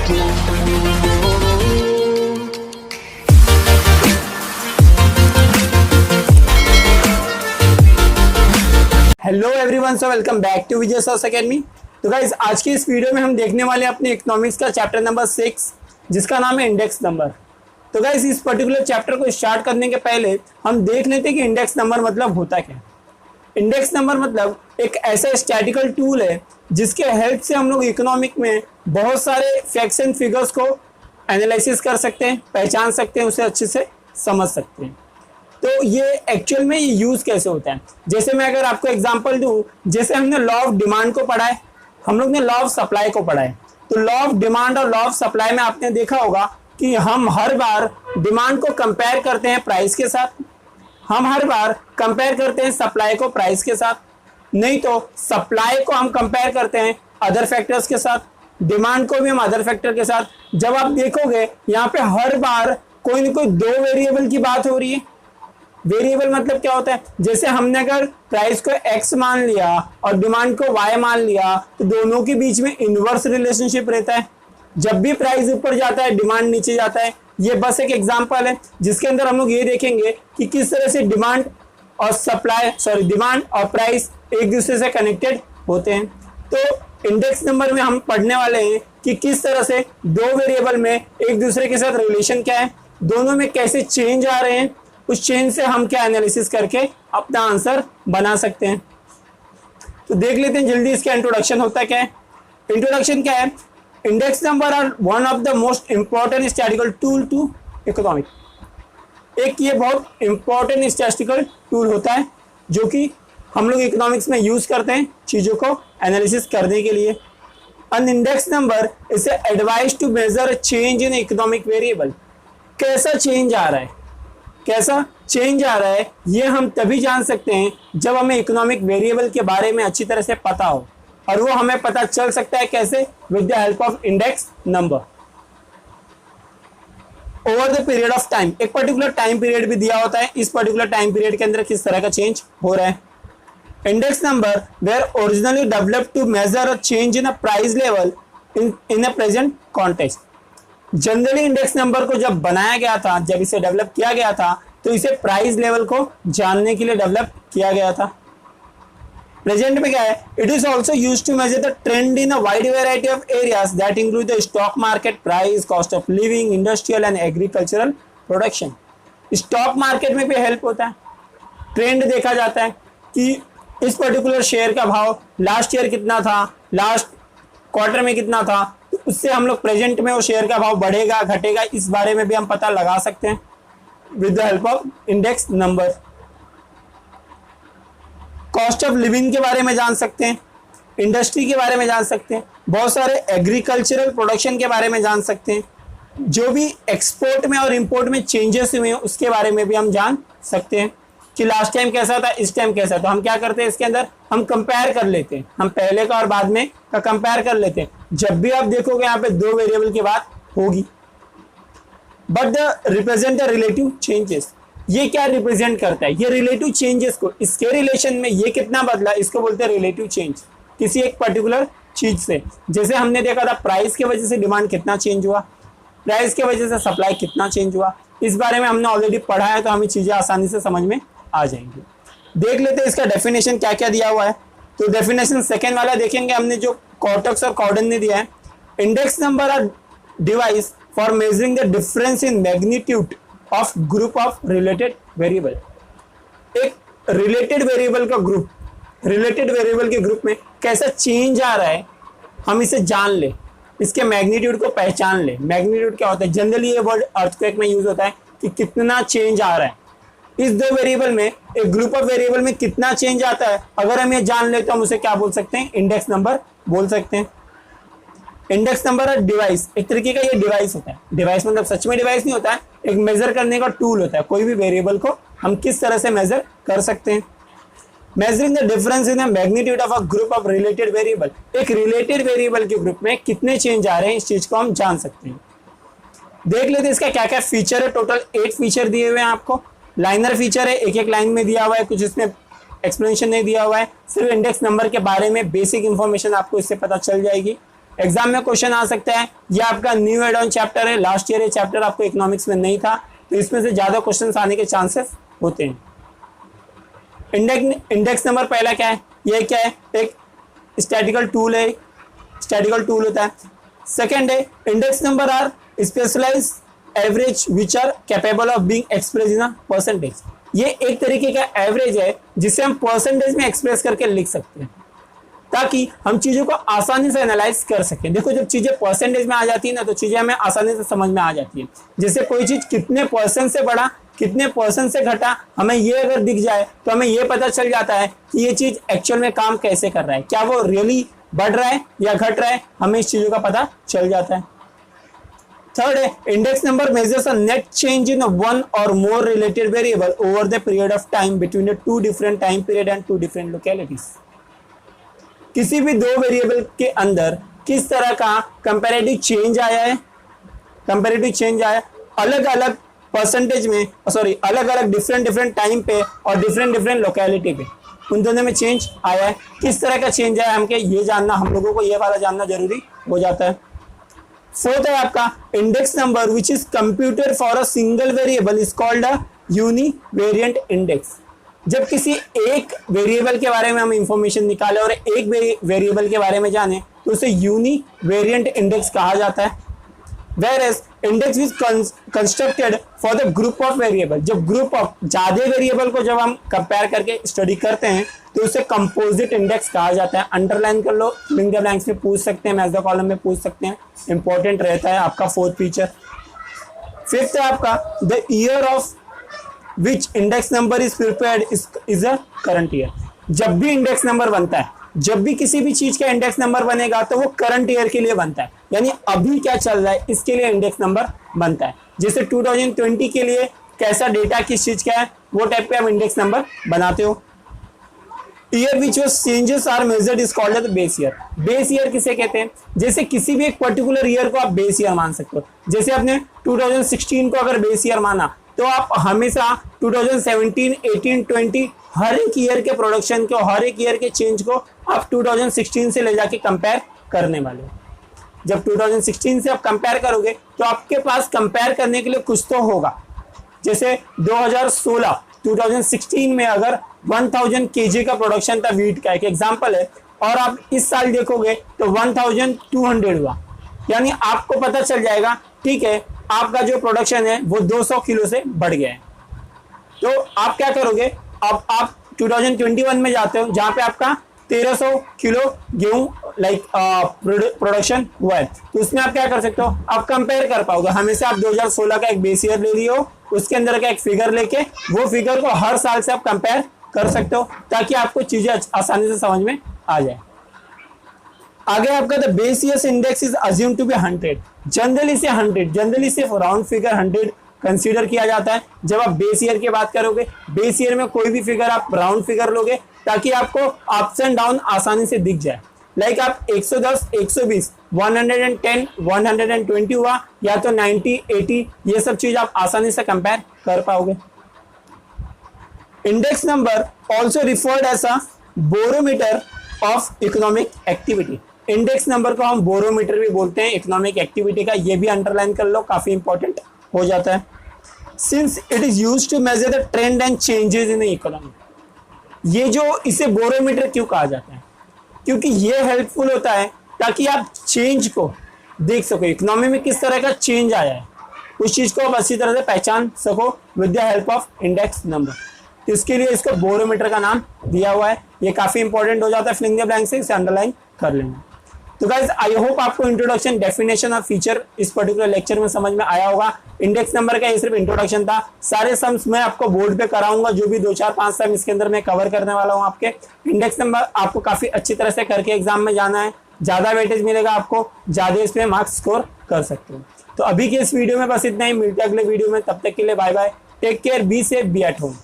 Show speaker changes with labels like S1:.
S1: Hello everyone, so welcome back to Vijay सॉस academy. तो guys, आज की इस वीडियो में हम देखने वाले हैं अपने इकोनॉमिक्स का चैप्टर नंबर 6 जिसका नाम है इंडेक्स नंबर। तो गाइस, इस पर्टिकुलर चैप्टर को स्टार्ट करने के पहले हम देख लेते हैं कि इंडेक्स नंबर मतलब होता क्या है। इंडेक्स नंबर मतलब एक ऐसा स्टैटिकल टूल है जिसके हेल्प से हम लोग इकोनॉमिक में बहुत सारे फैक्ट्स एंड फिगर्स को एनालिसिस कर सकते हैं, पहचान सकते हैं, उसे अच्छे से समझ सकते हैं। तो ये एक्चुअल में ये यूज कैसे होता है, जैसे मैं अगर आपको एग्जांपल दूं, जैसे हमने लॉ ऑफ डिमांड को पढ़ा है, हम लोग ने लॉ ऑफ सप्लाई को पढ़ा है। तो लॉ ऑफ डिमांड और लॉ ऑफ सप्लाई में आपने देखा होगा कि हम हर बार डिमांड को कंपेयर करते हैं प्राइस के साथ, हम हर बार कंपेयर करते हैं सप्लाई को प्राइस के साथ, नहीं तो सप्लाई को हम कंपेयर करते हैं अदर फैक्टर्स के साथ, डिमांड को भी हम अदर फैक्टर के साथ। जब आप देखोगे यहाँ पे हर बार कोई ना कोई दो वेरिएबल की बात हो रही है। वेरिएबल मतलब क्या होता है, जैसे हमने अगर प्राइस को x मान लिया और डिमांड को y मान लिया तो दोनों के बीच में इनवर्स रिलेशनशिप रहता है। जब भी प्राइस ऊपर जाता है डिमांड नीचे जाता है। ये बस एक एग्जांपल है जिसके अंदर हम लोग ये देखेंगे कि किस तरह से डिमांड और प्राइस एक दूसरे से कनेक्टेड होते हैं। तो इंडेक्स नंबर में हम पढ़ने वाले हैं कि किस तरह से दो वेरिएबल में एक दूसरे के साथ रिलेशन क्या है, दोनों में कैसे चेंज आ रहे हैं, उस चेंज से हम क्या एनालिसिस करके अपना आंसर बना सकते हैं। तो देख लेते हैं जल्दी इसका इंट्रोडक्शन होता क्या है। इंट्रोडक्शन क्या है, index number are one of the most important statistical tool to economic. एक ये बहुत इंपॉर्टेंट स्टैटिस्टिकल टूल होता है जो कि हम लोग इकोनॉमिक्स में यूज करते हैं चीजों को एनालिसिस करने के लिए। An index number is a device to measure change in economic variable. कैसा चेंज आ रहा है, कैसा चेंज आ रहा है, ये हम तभी जान सकते हैं जब हमें इकोनॉमिक वेरिएबल के बारे में अच्छी तरह से पता हो, और वो हमें पता चल सकता है कैसे, with the help of index number. Over the period of time, एक पर्टिकुलर टाइम पीरियड भी दिया होता है, इस पर्टिकुलर टाइम पीरियड के अंदर किस तरह का चेंज हो रहा है। Index number were originally developed to measure a change in a price level in a present context. Generally index number को जब बनाया गया था, जब इसे डेवलप किया गया था, तो इसे प्राइस लेवल को जानने के लिए डेवलप किया गया था। प्रेजेंट में क्या है, it is also use to measure the trend in a wide variety of areas that include the stock market, price, cost of living, industrial and agricultural production. Stock market में भी help होता है, trend देखा जाता है कि इस particular share का भाव लास्ट ईयर कितना था, लास्ट क्वार्टर में कितना था, तो उससे हम लोग प्रेजेंट में वो शेयर का भाव बढ़ेगा घटेगा, इस बारे में भी हम पता लगा सकते हैं with the help of index number. Cost of living के बारे में जान सकते हैं, इंडस्ट्री के बारे में जान सकते हैं, बहुत सारे एग्रीकल्चरल प्रोडक्शन के बारे में जान सकते हैं, जो भी एक्सपोर्ट में और इंपोर्ट में चेंजेस हुए हैं उसके बारे में भी हम जान सकते हैं कि लास्ट टाइम कैसा था, इस टाइम कैसा था। हम क्या करते हैं, इसके अंदर हम कंपेयर कर लेते हैं, हम पहले का और बाद में का कंपेयर कर लेते हैं। जब भी आप देखोगे यहाँ पे दो वेरिएबल की बात होगी, but the represent the relative changes. ये क्या रिप्रेजेंट करता है, ये रिलेटिव चेंजेस को, इसके रिलेशन में ये कितना बदला, इसको बोलते हैं रिलेटिव चेंज किसी एक पर्टिकुलर चीज से। जैसे हमने देखा था प्राइस की वजह से डिमांड कितना चेंज हुआ, प्राइस की वजह से सप्लाई कितना चेंज हुआ, इस बारे में हमने ऑलरेडी पढ़ा है, तो हमें चीजें आसानी से समझ में आ जाएंगे। देख लेते हैं इसका डेफिनेशन क्या क्या दिया हुआ है। तो डेफिनेशन सेकेंड वाला देखेंगे हमने, जो कॉर्टेक्स और कॉर्डन ने दिया है। Index number are device for measuring the difference in magnitude of group of related variable. एक रिलेटेड वेरिएबल का ग्रुप, रिलेटेड वेरिएबल के ग्रुप में कैसा चेंज आ रहा है हम इसे जान ले, इसके मैग्नीट्यूड को पहचान ले। मैग्नीट्यूड क्या होता है, जनरली ये वर्ड अर्थक्वेक में यूज होता है कि कितना चेंज आ रहा है इस दो वेरिएबल में, एक ग्रुप ऑफ वेरिएबल में कितना चेंज आता है। अगर हम ये जान ले तो हम उसे क्या बोल सकते हैं, इंडेक्स नंबर बोल सकते हैं। इंडेक्स नंबर है डिवाइस, एक तरीके का ये डिवाइस होता है। डिवाइस मतलब सच में डिवाइस नहीं होता है, एक मेजर करने का टूल होता है। कोई भी वेरिएबल को हम किस तरह से मेजर कर सकते हैं। Measuring the difference in the magnitude of a group of related variable, एक रिलेटेड वेरिएबल के ग्रुप में कितने चेंज आ रहे हैं, इस चीज को हम जान सकते हैं। देख लेते हैं इसका क्या क्या फीचर है। टोटल 8 फीचर दिए हुए हैं आपको। लाइनर फीचर है, एक एक लाइन में दिया हुआ है, कुछ इसमें एक्सप्लेनेशन नहीं दिया हुआ है, सिर्फ इंडेक्स नंबर के बारे में बेसिक इंफॉर्मेशन आपको इससे पता चल जाएगी। एग्जाम में क्वेश्चन आ सकता है। ये आपका न्यू एड ऑन चैप्टर है, लास्ट ईयर ये चैप्टर आपको इकोनॉमिक्स में नहीं था, तो इसमें से ज्यादा क्वेश्चन आने के चांसेस होते हैं। इंडेक्स नंबर पहला क्या है, ये क्या है, एक स्टैटिकल टूल है, स्टैटिकल टूल होता है। सेकेंड है index number are specialize average which are capable of being express in a percentage. ये एक तरीके का एवरेज है जिसे हम परसेंटेज में एक्सप्रेस करके लिख सकते हैं, ताकि हम चीजों को आसानी से एनालाइज कर सकें। देखो जब चीजें परसेंटेज में आ जाती है ना, तो चीजें हमें आसानी से समझ में आ जाती है। जैसे कोई चीज कितने परसेंट से बढ़ा, कितने परसेंट से घटा, हमें ये अगर दिख जाए तो हमें ये पता चल जाता है कि ये चीज एक्चुअल में काम कैसे कर रहा है, क्या वो रियली बढ़ रहा है या घट रहा है, हमें इस चीजों का पता चल जाता है। थर्ड है index number measures a net change in one और more related variable over the period of time between the two different time period and two different localities. किसी भी दो वेरिएबल के अंदर किस तरह का कंपैरेटिव चेंज आया है, कंपैरेटिव चेंज आया अलग अलग परसेंटेज में, सॉरी अलग अलग डिफरेंट टाइम पे और डिफरेंट लोकेलिटी पे, उन दोनों में चेंज आया है। किस तरह का चेंज आया हमके ये जानना, हम लोगों को ये वाला जानना जरूरी हो जाता है। फोर्थ है आपका index number which is computed for a single variable is called a univariate index. जब किसी एक वेरिएबल के बारे में हम इंफॉर्मेशन निकालें और एक वेरिएबल के बारे में जाने तो उसे यूनिवेरिएंट इंडेक्स कहा जाता है। Whereas index is constructed for the group of variable। जब ग्रुप ऑफ ज्यादा वेरिएबल को जब हम कंपेयर करके स्टडी करते हैं तो उसे कंपोजिट इंडेक्स कहा जाता है। अंडरलाइन कर लो, फिल इन द ब्लैंक्स में पूछ सकते हैं, मैच द कॉलम में पूछ सकते हैं, इंपॉर्टेंट रहता है आपका फोर्थ फीचर। फिफ्थ है आपका the year of which index number is prepared is a current year. जब भी इंडेक्स नंबर बनता है, जब भी किसी भी चीज का इंडेक्स नंबर बनेगा तो वो करंट ईयर के लिए बनता है, यानी अभी क्या चल रहा है इसके लिए इंडेक्स नंबर बनता है। जैसे 2020 के लिए कैसा डेटा किस चीज का है वो टाइप पे आप इंडेक्स नंबर बनाते हो। Year which was changes are measured is called as base year. Base year किसे कहते हैं, जैसे किसी भी एक पर्टिकुलर ईयर को आप बेस ईयर मान सकते हो। जैसे आपने 2016 को अगर बेस ईयर माना तो आप हमेशा 2017, 18, 20 हर एक ईयर के प्रोडक्शन को, हर एक ईयर के चेंज को आप 2016 से ले जाके कंपेयर करने वाले हो। जब 2016 से आप कंपेयर करोगे तो आपके पास कंपेयर करने के लिए कुछ तो होगा। जैसे 2016 में अगर 1000 kg का प्रोडक्शन था वीट का, एक एग्जांपल है, और आप इस साल देखोगे तो 1200 हुआ, यानी आपको पता चल जाएगा ठीक है आपका जो प्रोडक्शन है वो 200 किलो से बढ़ गया है। तो आप क्या करोगे, अब आप 2021 में जाते हो जहां पे आपका 1300 किलो गेहूं प्रोडक्शन हुआ है, तो उसमें आप क्या कर सकते हो, आप कंपेयर कर पाओगे। हमेशा आप 2016 का एक बेस ईयर ले लियो, उसके अंदर का एक फिगर लेके वो फिगर को हर साल से आप कंपेयर कर सकते हो, ताकि आपको चीजें आसानी से समझ में आ जाए। आगे आपका the base years index is assumed to be 100। Generally से 100, जनरली सिर्फ राउंड फिगर 100 कंसीडर किया जाता है जब आप बेस ईयर की बात करोगे। बेस ईयर में कोई भी फिगर आप राउंड फिगर लोगे ताकि आपको अप्स एंड डाउन आसानी से दिख जाए। लाइक आप 110, 120, 110, 120 हुआ, या तो 90, 80, ये सब चीज आप आसानी से कंपेयर कर पाओगे। Index number also referred as a barometer of economic activity. Index number को हम बोरोमीटर भी बोलते हैं इकोनॉमिक एक्टिविटी का, ये भी अंडरलाइन कर लो, काफी इंपॉर्टेंट हो जाता है। Since it is used to measure the trend and changes in the economy. ये जो इसे बोरोमीटर क्यों कहा जाता है, क्योंकि ये हेल्पफुल होता है ताकि आप चेंज को देख सको, इकोनॉमी में किस तरह का चेंज आया है, उस चीज को आप अच्छी तरह से पहचान सको with the help of index number. इसके लिए इसको बोरोमीटर का नाम दिया हुआ है। ये काफी इंपॉर्टेंट हो जाता है, फिल इन द ब्लैंक से इसे अंडरलाइन कर लेना। तो गाइज आई होप आपको इंट्रोडक्शन, डेफिनेशन और फीचर इस पर्टिकुलर लेक्चर में समझ में आया होगा। इंडेक्स नंबर का ये सिर्फ इंट्रोडक्शन था, सारे सम्स मैं आपको बोर्ड पे कराऊंगा, जो भी 2, 4, 5 सम इसके अंदर मैं कवर करने वाला हूँ। आपके इंडेक्स नंबर आपको काफी अच्छी तरह से करके एग्जाम में जाना है, ज्यादा वेटेज मिलेगा आपको, ज्यादा इसमें मार्क्स स्कोर कर सकते हो। तो अभी के इस वीडियो में बस इतना ही, मिलते हैं अगले वीडियो में, तब तक के लिए bye bye, take care, be safe, be at home.